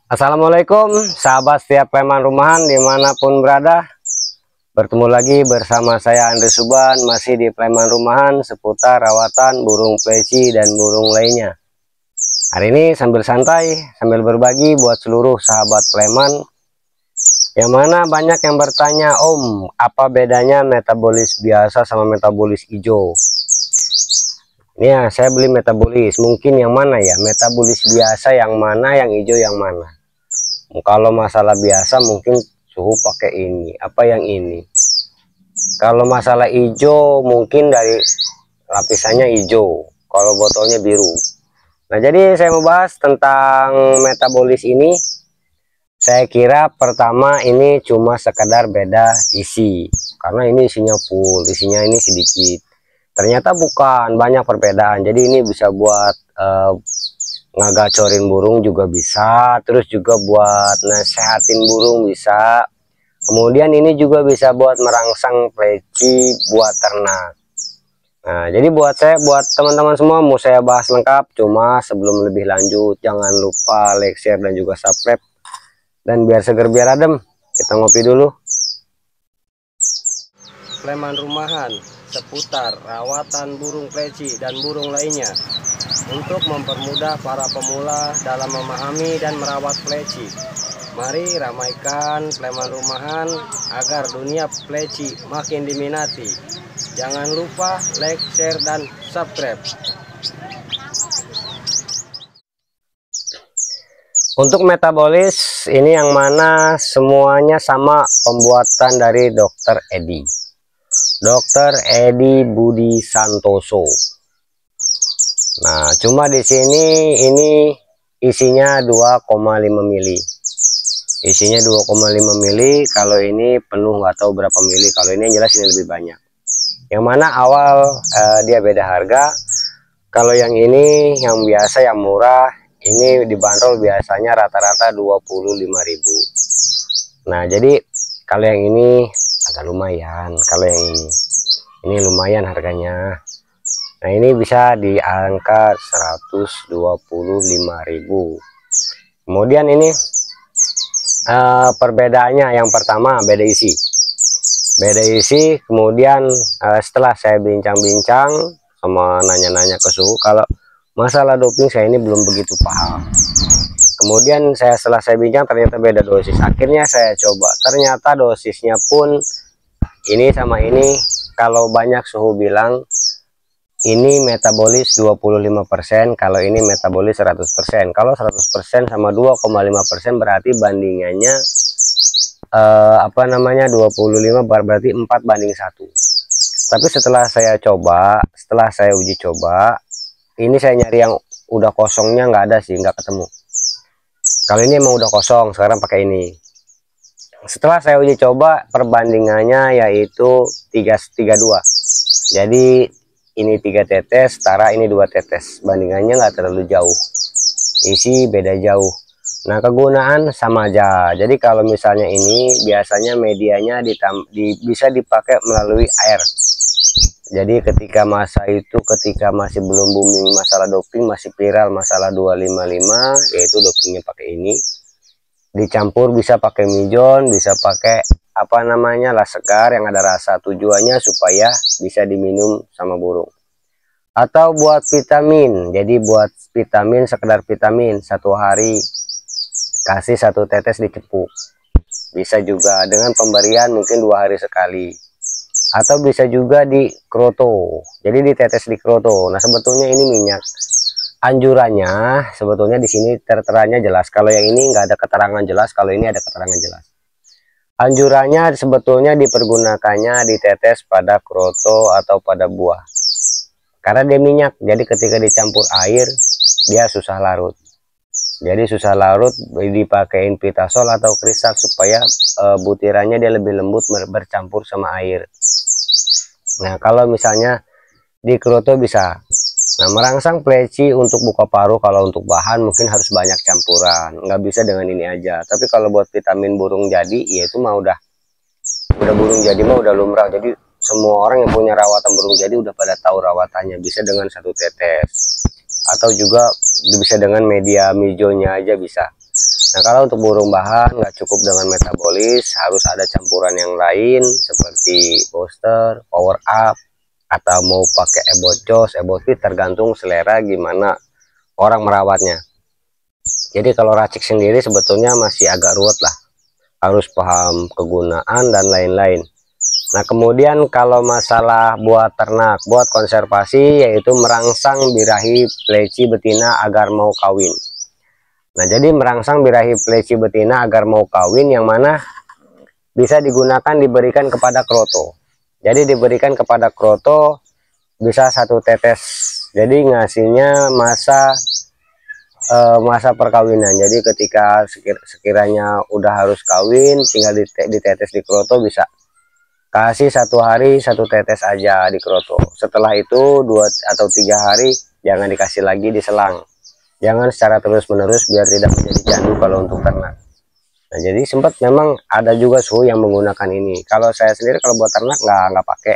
Assalamualaikum sahabat setiap preman rumahan dimanapun berada. Bertemu lagi bersama saya Andri Suban, masih di preman rumahan seputar rawatan burung pleci dan burung lainnya. Hari ini sambil santai, sambil berbagi buat seluruh sahabat preman, yang mana banyak yang bertanya, Om, apa bedanya metabolis biasa sama metabolis hijau? Ini ya, saya beli metabolis, mungkin yang mana ya? Metabolis biasa yang mana, yang hijau yang mana? Kalau masalah biasa mungkin suhu pakai ini, apa yang ini. Kalau masalah hijau mungkin dari lapisannya hijau, kalau botolnya biru. Nah, jadi saya mau bahas tentang metabolis ini. Saya kira pertama ini cuma sekedar beda isi, karena ini isinya full, isinya ini sedikit. Ternyata bukan, banyak perbedaan. Jadi ini bisa buat ngagacorin burung juga bisa, terus juga buat nasehatin burung bisa. Kemudian ini juga bisa buat merangsang pleci buat ternak. Nah, jadi buat teman-teman semua mau saya bahas lengkap. Cuma sebelum lebih lanjut, jangan lupa like, share, dan juga subscribe. Dan biar seger biar adem, kita ngopi dulu. Preman rumahan seputar rawatan burung pleci dan burung lainnya, untuk mempermudah para pemula dalam memahami dan merawat pleci. Mari ramaikan preman rumahan agar dunia pleci makin diminati. Jangan lupa like, share, dan subscribe. Untuk metabolis ini yang mana semuanya sama pembuatan dari Dr. Edi Budi Santoso. Nah, cuma di sini ini isinya 2,5 mili. Isinya 2,5 mili. Kalau ini penuh nggak tahu berapa mili. Kalau ini yang jelas ini lebih banyak. Yang mana awal dia beda harga. Kalau yang ini yang biasa yang murah, ini dibanderol biasanya rata-rata 25.000. Nah, jadi kalau yang ini agak lumayan. Kalau yang ini lumayan harganya. Nah, ini bisa di angka 125.000. Kemudian ini perbedaannya, yang pertama beda isi. Kemudian setelah saya bincang-bincang sama nanya-nanya ke suhu, kalau masalah doping saya ini belum begitu paham. Kemudian setelah saya bincang ternyata beda dosis. Akhirnya saya coba, ternyata dosisnya pun ini sama ini. Kalau banyak suhu bilang ini metabolis 25%, kalau ini metabolis 100%. Kalau 100% sama 2,5% berarti bandingannya 25 berarti 4:1. Tapi setelah saya uji coba, ini saya nyari yang udah kosongnya nggak ada sih, nggak ketemu. Kalau ini emang udah kosong, sekarang pakai ini. Setelah saya uji coba, perbandingannya yaitu 3:2. Jadi ini 3 tetes, setara ini 2 tetes. Bandingannya nggak terlalu jauh. Isi beda jauh. Nah, kegunaan sama aja. Jadi kalau misalnya ini biasanya medianya bisa dipakai melalui air. Jadi ketika masih belum booming masalah doping, masih viral masalah 255, yaitu dopingnya pakai ini. Dicampur bisa pakai mijon, bisa pakai lah segar yang ada rasa. Tujuannya supaya bisa diminum sama burung. Atau buat vitamin, jadi buat vitamin, sekedar vitamin, 1 hari kasih 1 tetes dicepuk. Bisa juga dengan pemberian mungkin 2 hari sekali. Atau bisa juga di kroto, jadi ditetes di kroto. Nah, sebetulnya ini minyak. Anjurannya sebetulnya di sini terteranya jelas. Kalau yang ini nggak ada keterangan jelas, kalau ini ada keterangan jelas. Anjurannya sebetulnya dipergunakannya ditetes pada kroto atau pada buah, karena dia minyak. Jadi ketika dicampur air dia susah larut. Jadi susah larut, dipakein Vitasol atau kristal supaya butirannya dia lebih lembut bercampur sama air. Nah, kalau misalnya di kroto bisa. Nah, merangsang pleci untuk buka paruh, kalau untuk bahan mungkin harus banyak campuran, nggak bisa dengan ini aja. Tapi kalau buat vitamin burung jadi, ya itu mah udah burung jadi mah udah lumrah. Jadi semua orang yang punya rawatan burung jadi udah pada tahu rawatannya. Bisa dengan 1 tetes, atau juga bisa dengan media mijonya aja bisa. Nah, kalau untuk burung bahan nggak cukup dengan metabolis, harus ada campuran yang lain seperti booster, power up, atau mau pakai ebocos, ebofit, tergantung selera gimana orang merawatnya. Jadi kalau racik sendiri sebetulnya masih agak ruwet lah, harus paham kegunaan dan lain-lain. Nah, kemudian kalau masalah buat ternak, buat konservasi, yaitu merangsang birahi pleci betina agar mau kawin. Nah, jadi merangsang birahi pleci betina agar mau kawin yang mana bisa digunakan diberikan kepada kroto. Jadi diberikan kepada kroto bisa 1 tetes. Jadi ngasihnya masa perkawinan. Jadi ketika sekiranya udah harus kawin, tinggal ditetes di kroto, bisa kasih 1 hari 1 tetes aja di kroto. Setelah itu 2 atau 3 hari jangan dikasih lagi, diselang. Jangan secara terus-menerus biar tidak menjadi candu kalau untuk ternak. Nah, jadi sempat memang ada juga suhu yang menggunakan ini. Kalau saya sendiri kalau buat ternak nggak pakai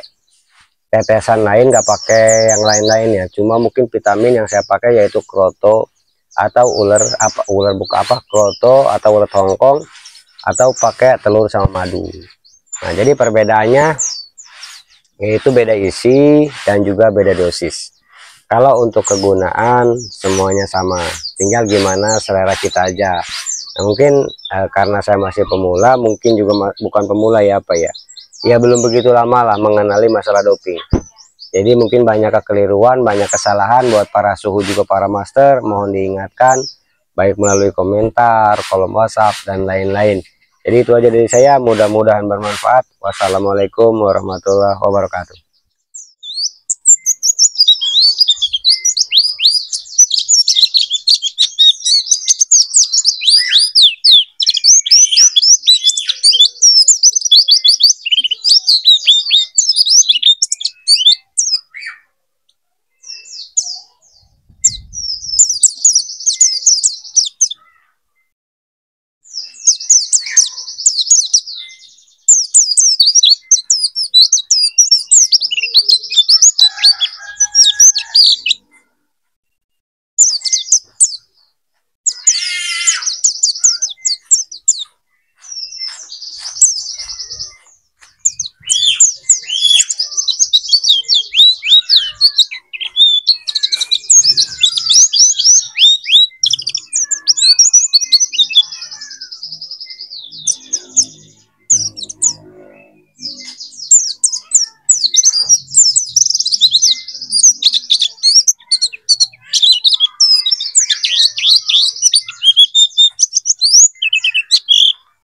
tetesan lain, nggak pakai yang lain-lain ya. Cuma mungkin vitamin yang saya pakai yaitu kroto atau ular buka apa kroto atau ular Hongkong, atau pakai telur sama madu. Nah, jadi perbedaannya yaitu beda isi dan juga beda dosis. Kalau untuk kegunaan semuanya sama, tinggal gimana selera kita aja. Nah, mungkin karena saya masih pemula, mungkin juga bukan pemula ya, ya belum begitu lama lah mengenali masalah doping. Jadi mungkin banyak kekeliruan, banyak kesalahan buat para suhu juga para master, mohon diingatkan baik melalui komentar, kolom WhatsApp dan lain-lain. Jadi itu aja dari saya, mudah-mudahan bermanfaat. Wassalamualaikum warahmatullahi wabarakatuh.